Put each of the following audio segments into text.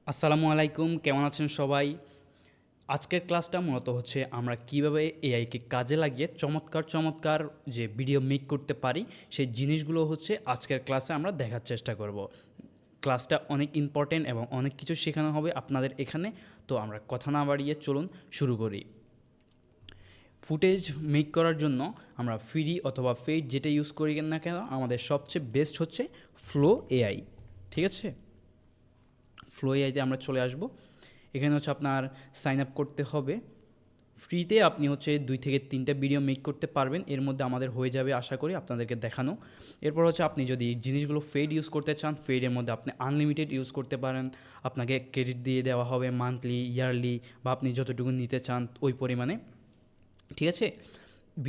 আসসালামু আলাইকুম, কেমন আছেন সবাই? আজকের ক্লাসটা মূলত হচ্ছে আমরা কিভাবে এআইকে কাজে লাগিয়ে চমৎকার যে ভিডিও মেক করতে পারি, সেই জিনিসগুলো হচ্ছে আজকের ক্লাসে আমরা দেখার চেষ্টা করব। ক্লাসটা অনেক ইম্পর্টেন্ট এবং অনেক কিছু শেখানো হবে আপনাদের এখানে। তো আমরা কথা না বাড়িয়ে চলুন শুরু করি। ফুটেজ মেক করার জন্য আমরা ফ্রি অথবা পেইড যেটা ইউজ করি না কেন, আমাদের সবচেয়ে বেস্ট হচ্ছে ফ্লো এআই। ঠিক আছে? ফ্লো এআইতে আমরা চলে আসব। এখানে হচ্ছে আপনার সাইন আপ করতে হবে। ফ্রিতে আপনি হচ্ছে 2 থেকে 3টা ভিডিও মেক করতে পারবেন, এর মধ্যে আমাদের হয়ে যাবে আশা করি আপনাদেরকে দেখানো। এরপর হচ্ছে আপনি যদি জিনিসগুলো পেইড ইউজ করতে চান, পেইডের মধ্যে আপনি আনলিমিটেড ইউজ করতে পারেন। আপনাকে ক্রেডিট দিয়ে দেওয়া হবে মান্থলি, ইয়ারলি, বা আপনি যতটুকু নিতে চান ওই পরিমাণে। ঠিক আছে?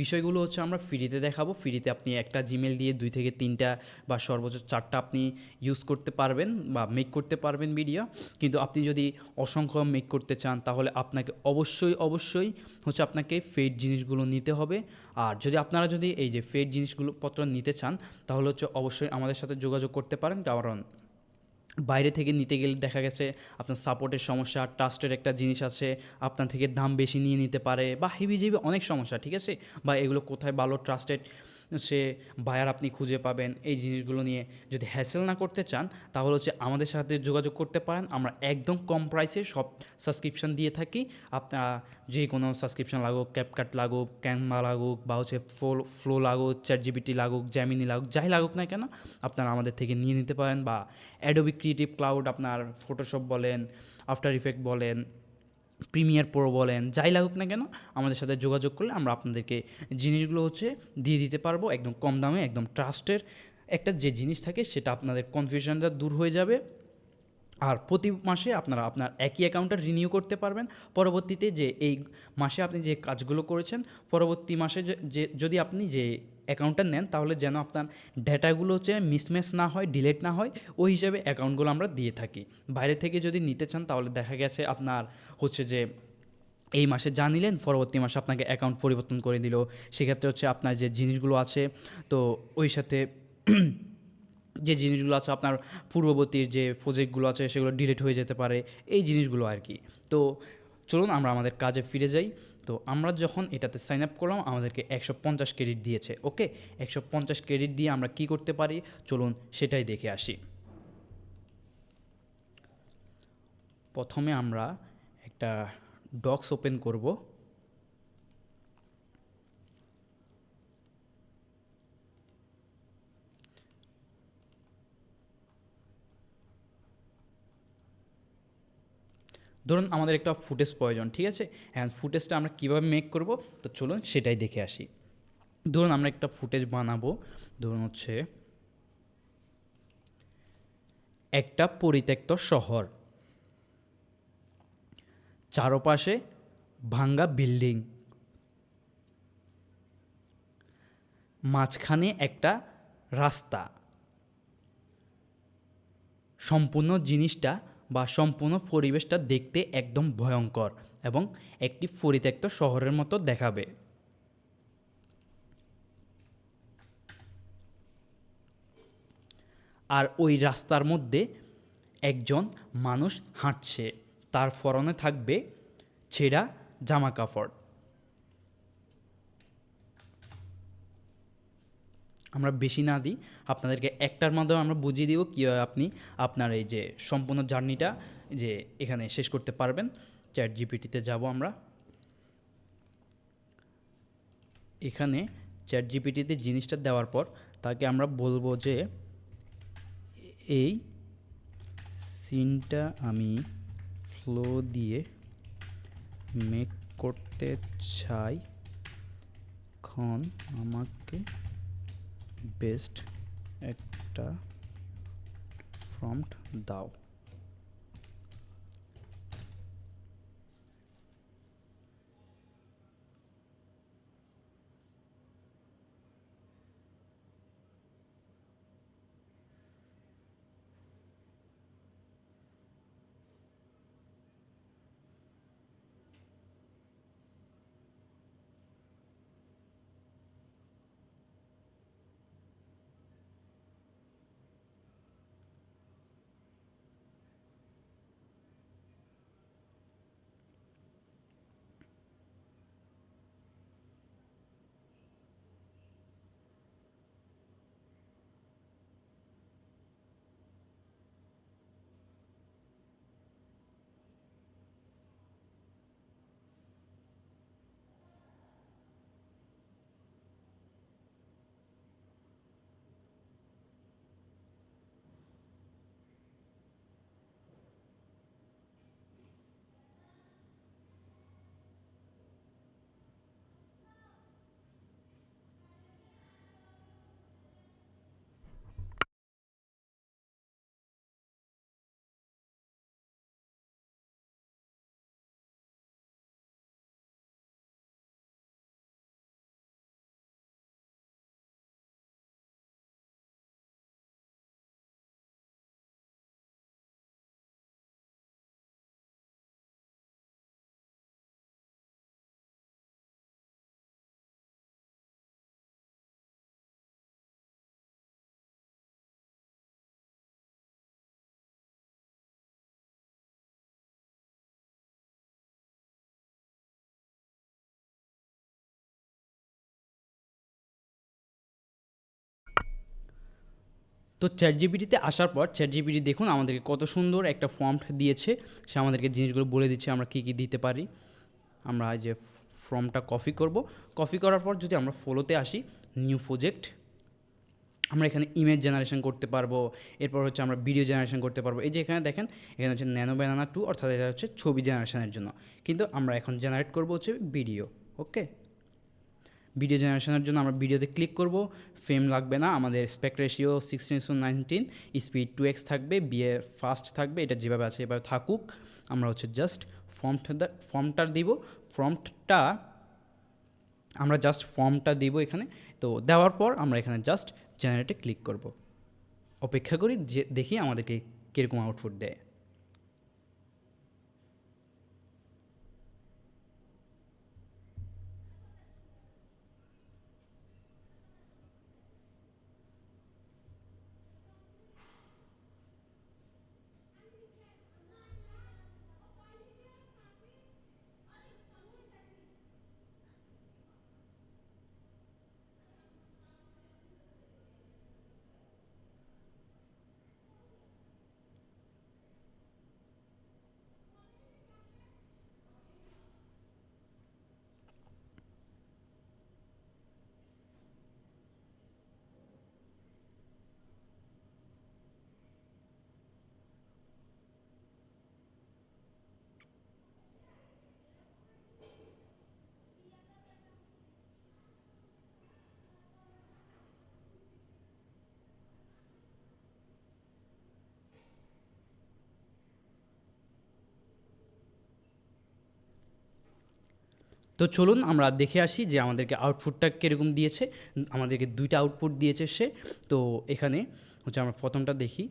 বিষয়গুলো হচ্ছে আমরা ফ্রিতে দেখাবো। ফ্রিতে আপনি একটা জিমেল দিয়ে 2 থেকে 3টা বা সর্বোচ্চ 4টা আপনি ইউজ করতে পারবেন বা মেক করতে পারবেন ভিডিও। কিন্তু আপনি যদি অসংখ্য মেক করতে চান তাহলে আপনাকে অবশ্যই হচ্ছে আপনাকে ফেড জিনিসগুলো নিতে হবে। আর যদি আপনারা যদি এই যে ফেড জিনিসগুলো পত্র নিতে চান তাহলে হচ্ছে অবশ্যই আমাদের সাথে যোগাযোগ করতে পারেন, কারণ বাইরে থেকে নিতে গেলে দেখা গেছে আপনার সাপোর্টের সমস্যা, ট্রাস্টের একটা জিনিস আছে, আপনার থেকে দাম বেশি নিয়ে নিতে পারে, বা হেভিজেবি অনেক সমস্যা। ঠিক আছে? বা এগুলো কোথায় ভালো ট্রাস্টেড সে বায়ার আপনি খুঁজে পাবেন, এই জিনিসগুলো নিয়ে যদি হ্যাসেল না করতে চান তাহলে হচ্ছে আমাদের সাথে যোগাযোগ করতে পারেন। আমরা একদম কম প্রাইসে সব সাবস্ক্রিপশন দিয়ে থাকি। আপনারা যে কোনো সাবস্ক্রিপশন লাগুক, ক্যাপকাট লাগুক, ক্যানভা লাগুক, বা হচ্ছে ফ্লো লাগুক, চ্যাট জিপিটি লাগুক, জ্যামিনি লাগুক, যাই লাগুক না কেন আপনারা আমাদের থেকে নিয়ে নিতে পারেন। বা অ্যাডোবি ক্রিয়েটিভ ক্লাউড, আপনার ফটোশপ বলেন, আফটার ইফেক্ট বলেন, প্রিমিয়ার প্রো বলেন, যাই লাগুক না কেন আমাদের সাথে যোগাযোগ করলে আমরা আপনাদেরকে জিনিসগুলো হচ্ছে দিয়ে দিতে পারবো একদম কম দামে। একদম ট্রাস্টের একটা যে জিনিস থাকে সেটা আপনাদের কনফিউশনটা দূর হয়ে যাবে। আর প্রতি মাসে আপনারা আপনার একই অ্যাকাউন্টটা রিনিউ করতে পারবেন। পরবর্তীতে যে এই মাসে আপনি যে কাজগুলো করেছেন, পরবর্তী মাসে যে যদি আপনি যে অ্যাকাউন্টটা নেন তাহলে যেন আপনার ডেটাগুলো হচ্ছে মিসম্যাচ না হয়, ডিলেট না হয়, ওই হিসাবে অ্যাকাউন্টগুলো আমরা দিয়ে থাকি। বাইরে থেকে যদি নিতে চান তাহলে দেখা গেছে আপনার হচ্ছে যে এই মাসে যা নিলেন পরবর্তী মাসে আপনাকে অ্যাকাউন্ট পরিবর্তন করে দিল। সেক্ষেত্রে হচ্ছে আপনার যে জিনিসগুলো আছে, তো ওই সাথে যে জিনিসগুলো আছে আপনার পূর্ববর্তীর যে প্রজেক্টগুলো আছে সেগুলো ডিলিট হয়ে যেতে পারে, এই জিনিসগুলো আর কি। তো চলুন আমরা আমাদের কাজে ফিরে যাই। তো আমরা যখন এটাতে সাইন আপ করলাম আমাদেরকে 150 ক্রেডিট দিয়েছে। ওকে, 150 ক্রেডিট দিয়ে আমরা কি করতে পারি চলুন সেটাই দেখে আসি। প্রথমে আমরা একটা ডক্স ওপেন করব। ধরুন আমাদের একটা ফুটেজ প্রয়োজন, ঠিক আছে? হ্যাঁ, ফুটেজটা আমরা কীভাবে মেক করব তো চলুন সেটাই দেখে আসি। ধরুন আমরা একটা ফুটেজ বানাবো। ধরুন হচ্ছে একটা পরিত্যক্ত শহর, চারপাশে ভাঙ্গা বিল্ডিং, মাঝখানে একটা রাস্তা। সম্পূর্ণ জিনিসটা বা সম্পূর্ণ পরিবেশটা দেখতে একদম ভয়ঙ্কর এবং একটি পরিত্যক্ত শহরের মতো দেখাবে। আর ওই রাস্তার মধ্যে একজন মানুষ হাঁটছে, তার পরনে থাকবে ছেঁড়া জামা কাপড়। আমরা বেশি না দিই, আপনাদেরকে একটার মাধ্যমে আমরা বুঝিয়ে দিব কীভাবে আপনি আপনার এই যে সম্পূর্ণ জার্নিটা যে এখানে শেষ করতে পারবেন। চ্যাট জিপিটিতে যাব আমরা। এখানে চ্যাট জিপিটিতে জিনিসটা দেওয়ার পর তাকে আমরা বলবো যে এই সিনটা আমি ফ্লো দিয়ে মেক করতে চাই, এখন আমাকে বেস্ট একটা প্রম্পট দাও। তো চ্যাটজিপিটিতে আসার পর চ্যাটজিপিটি দেখুন আমাদেরকে কত সুন্দর একটা ফর্ম দিয়েছে, সে আমাদেরকে জিনিসগুলো বলে দিচ্ছে আমরা কী কী দিতে পারি। আমরা যে ফর্মটা কপি করব, কপি করার পর যদি আমরা ফলোতে আসি, নিউ প্রজেক্ট, আমরা এখানে ইমেজ জেনারেশন করতে পারবো, এরপর হচ্ছে আমরা ভিডিও জেনারেশন করতে পারবো। এই যে এখানে দেখেন, এখানে হচ্ছে ন্যানো ব্যানানা 2, অর্থাৎ এটা হচ্ছে ছবি জেনারেশনের জন্য, কিন্তু আমরা এখন জেনারেট করব হচ্ছে ভিডিও। ওকে, ভিডিও জেনারেশনের জন্য আমরা ভিডিওতে ক্লিক করব, ফ্রেম লাগবে না, আমাদের স্পেক্ট রেশিও 16:19, স্পিড 2x থাকবে, বিয়ে ফাস্ট থাকবে, এটা যেভাবে আছে এভাবে থাকুক। আমরা হচ্ছে জাস্ট ফর্মটা দিব, ফর্মটা আমরা জাস্ট ফর্মটা দিব এখানে। তো দেওয়ার পর আমরা এখানে জাস্ট জেনারেটে ক্লিক করব, অপেক্ষা করি যে দেখি আমাদেরকে কীরকম আউটপুট দেয়। তো চলুন আমরা দেখে আসি যে আমাদেরকে আউটপুটটা কীরকম দিয়েছে। আমাদেরকে 2টা আউটপুট দিয়েছে সে। তো এখানে হচ্ছে আমরা প্রথমটা দেখি।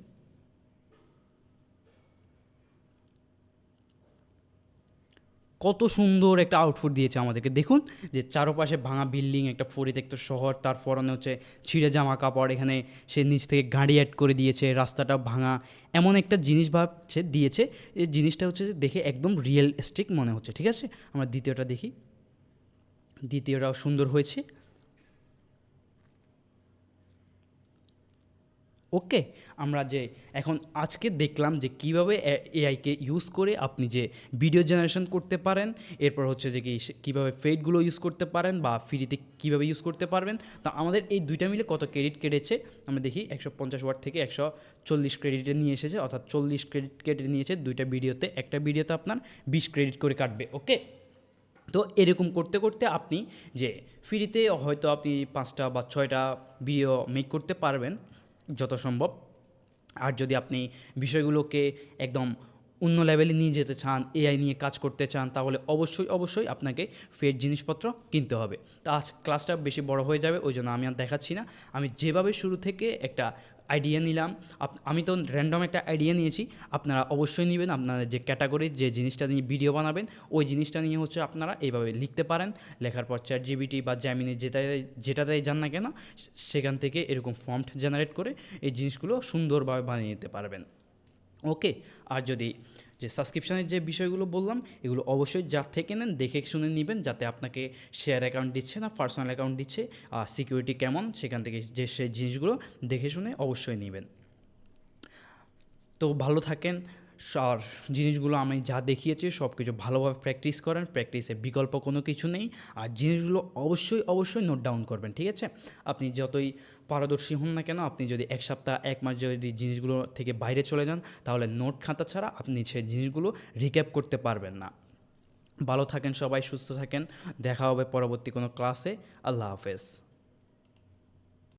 কত সুন্দর একটা আউটপুট দিয়েছে আমাদেরকে, দেখুন যে চারপাশে ভাঙা বিল্ডিং, একটা পরিত্যক্ত শহর, তার পরনে হচ্ছে ছিঁড়ে জামা কাপড়, এখানে সে নিচ থেকে গাড়ি অ্যাড করে দিয়েছে, রাস্তাটা ভাঙা, এমন একটা জিনিস ভাবছে দিয়েছে। এই জিনিসটা হচ্ছে যে দেখে একদম রিয়েলিস্টিক মনে হচ্ছে। ঠিক আছে, আমরা দ্বিতীয়টা দেখি, দ্বিতীয়টাও সুন্দর হয়েছে। ওকে, আমরা যে এখন আজকে দেখলাম যে কীভাবে এআইকে ইউজ করে আপনি যে ভিডিও জেনারেশন করতে পারেন, এরপর হচ্ছে যে কীভাবে ফেডগুলো ইউজ করতে পারেন বা ফ্রিতে কীভাবে ইউজ করতে পারবেন। তো আমাদের এই দুইটা মিলে কত ক্রেডিট কেটেছে আমরা দেখি, 150 ওয়াট থেকে 140 ক্রেডিটে নিয়ে এসেছে, অর্থাৎ 40 ক্রেডিট কেটে নিয়েছে দুইটা ভিডিওতে। একটা ভিডিওতে আপনার 20 ক্রেডিট করে কাটবে। ওকে, তো এরকম করতে করতে আপনি যে ফ্রিতে হয়তো আপনি 5টা বা 6টা ভিডিও মেক করতে পারবেন যত সম্ভব। আর যদি আপনি বিষয়গুলোকে একদম অন্য লেভেলে নিয়ে যেতে চান, এআই নিয়ে কাজ করতে চান, তাহলে অবশ্যই অবশ্যই আপনাকে ফেড জিনিসপত্র কিনতে হবে। তো আজ ক্লাসটা বেশি বড় হয়ে যাবে, ওই জন্য আমি আর দেখাচ্ছি না। আমি যেভাবে শুরু থেকে একটা আইডিয়া নিলাম, আমি তো র্যান্ডম একটা আইডিয়া নিয়েছি, আপনারা অবশ্যই নেবেন আপনাদের যে ক্যাটাগরি, যে জিনিসটা নিয়ে ভিডিও বানাবেন, ওই জিনিসটা নিয়ে হচ্ছে আপনারা এইভাবে লিখতে পারেন। লেখার পর চ্যাটজিপিটি বা জেমিনি যেটাতেই যান না কেন, সেখান থেকে এরকম ফর্ম জেনারেট করে এই জিনিসগুলো সুন্দরভাবে বানিয়ে নিতে পারবেন। ওকে, আর যদি যে সাবস্ক্রিপশনের যে বিষয়গুলো বললাম, এগুলো অবশ্যই যার থেকে নেন দেখে শুনে নেবেন, যাতে আপনাকে শেয়ার অ্যাকাউন্ট দিচ্ছে না পার্সোনাল অ্যাকাউন্ট দিচ্ছে, আর সিকিউরিটি কেমন সেখান থেকে যে সেই জিনিসগুলো দেখে শুনে অবশ্যই নেবেন। তো ভালো থাকেন। আর জিনিসগুলো আমি যা দেখিয়েছি সব কিছু ভালোভাবে প্র্যাকটিস করেন, প্র্যাকটিসে বিকল্প কোনো কিছু নেই। আর জিনিসগুলো অবশ্যই অবশ্যই নোট ডাউন করবেন। ঠিক আছে, আপনি যতই পারদর্শী হন না কেন, আপনি যদি 1 সপ্তাহ 1 মাস যদি জিনিসগুলো থেকে বাইরে চলে যান, তাহলে নোট খাতা ছাড়া আপনি সেই জিনিসগুলো রিক্যাপ করতে পারবেন না। ভালো থাকেন সবাই, সুস্থ থাকেন, দেখা হবে পরবর্তী কোনো ক্লাসে। আল্লাহ হাফেজ।